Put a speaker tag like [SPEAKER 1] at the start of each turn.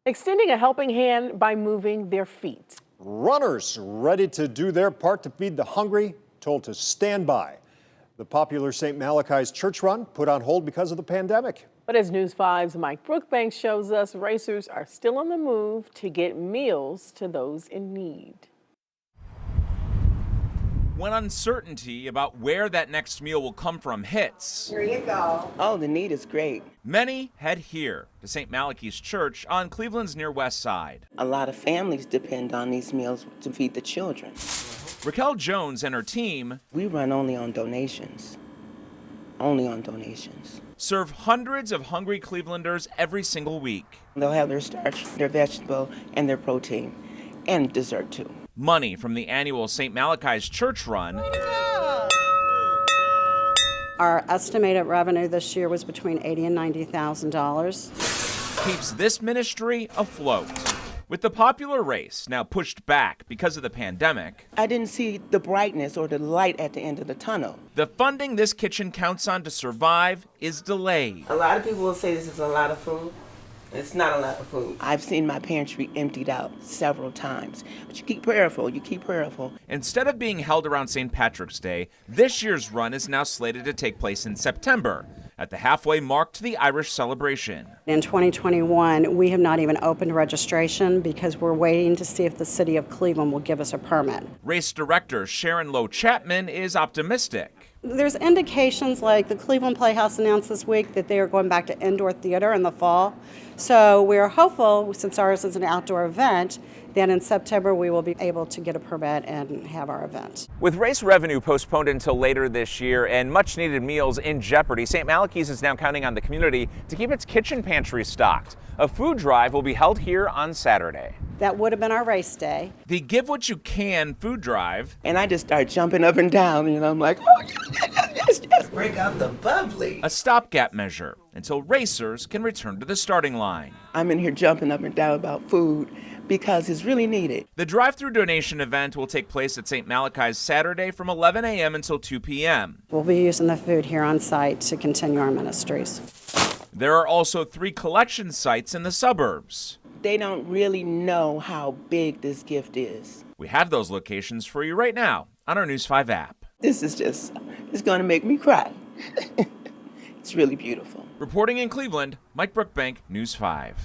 [SPEAKER 1] extending a helping hand by moving their feet.
[SPEAKER 2] Runners ready to do their part to feed the hungry, told to stand by. The popular St. Malachi's church run put on hold because of the pandemic.
[SPEAKER 1] But as News 5's Mike Brookbanks shows us, racers are still on the move to get meals to those in need.
[SPEAKER 3] When uncertainty about where that next meal will come from hits,
[SPEAKER 4] Here you go. Oh, the need is great.
[SPEAKER 3] many head here to St. Malachi's Church on Cleveland's near west side.
[SPEAKER 4] A lot of families depend on these meals to feed the children.
[SPEAKER 3] Raquel Jones and her team
[SPEAKER 4] We run only on donations. Only on donations.
[SPEAKER 3] serve hundreds of hungry Clevelanders every single week.
[SPEAKER 4] They'll have their starch, their vegetable, and their protein, and dessert too.
[SPEAKER 3] Money from the annual St. Malachi's Church run
[SPEAKER 5] Our estimated revenue this year was between $80,000 and $90,000.
[SPEAKER 3] keeps this ministry afloat. With the popular race now pushed back because of the pandemic,
[SPEAKER 4] I didn't see the brightness or the light at the end of the tunnel.
[SPEAKER 3] the funding this kitchen counts on to survive is delayed.
[SPEAKER 4] A lot of people will say this is a lot of food. It's not a lot of food. I've seen my pantry emptied out several times. But you keep prayerful,
[SPEAKER 3] Instead of being held around St. Patrick's Day, this year's run is now slated to take place in September, at the halfway mark to the Irish celebration.
[SPEAKER 5] In 2021, we have not even opened registration because we're waiting to see if the city of Cleveland will give us a permit.
[SPEAKER 3] Race director Sharon Lowe Chapman is optimistic.
[SPEAKER 5] There's indications like the Cleveland Playhouse announced this week that they are going back to indoor theater in the fall. So we're hopeful, since ours is an outdoor event, that in September we will be able to get a permit and have our event.
[SPEAKER 3] With race revenue postponed until later this year and much needed meals in jeopardy, St. Malachi's is now counting on the community to keep its kitchen pantry stocked. A food drive will be held here on Saturday.
[SPEAKER 5] That would have been our race day.
[SPEAKER 3] The Give What You Can food drive
[SPEAKER 4] And I just start jumping up and down, I'm like, oh, yes. Break out the bubbly.
[SPEAKER 3] a stopgap measure until racers can return to the starting line.
[SPEAKER 4] I'm in here jumping up and down about food because it's really needed.
[SPEAKER 3] The drive-through donation event will take place at St. Malachi's Saturday from 11 a.m. until 2 p.m.
[SPEAKER 5] We'll be using the food here on site to continue our ministries.
[SPEAKER 3] There are also 3 collection sites in the suburbs.
[SPEAKER 4] They don't really know how big this gift is.
[SPEAKER 3] We have those locations for you right now on our News 5 app.
[SPEAKER 4] This is it's going to make me cry. It's really beautiful.
[SPEAKER 3] Reporting in Cleveland, Mike Brookbank, News 5.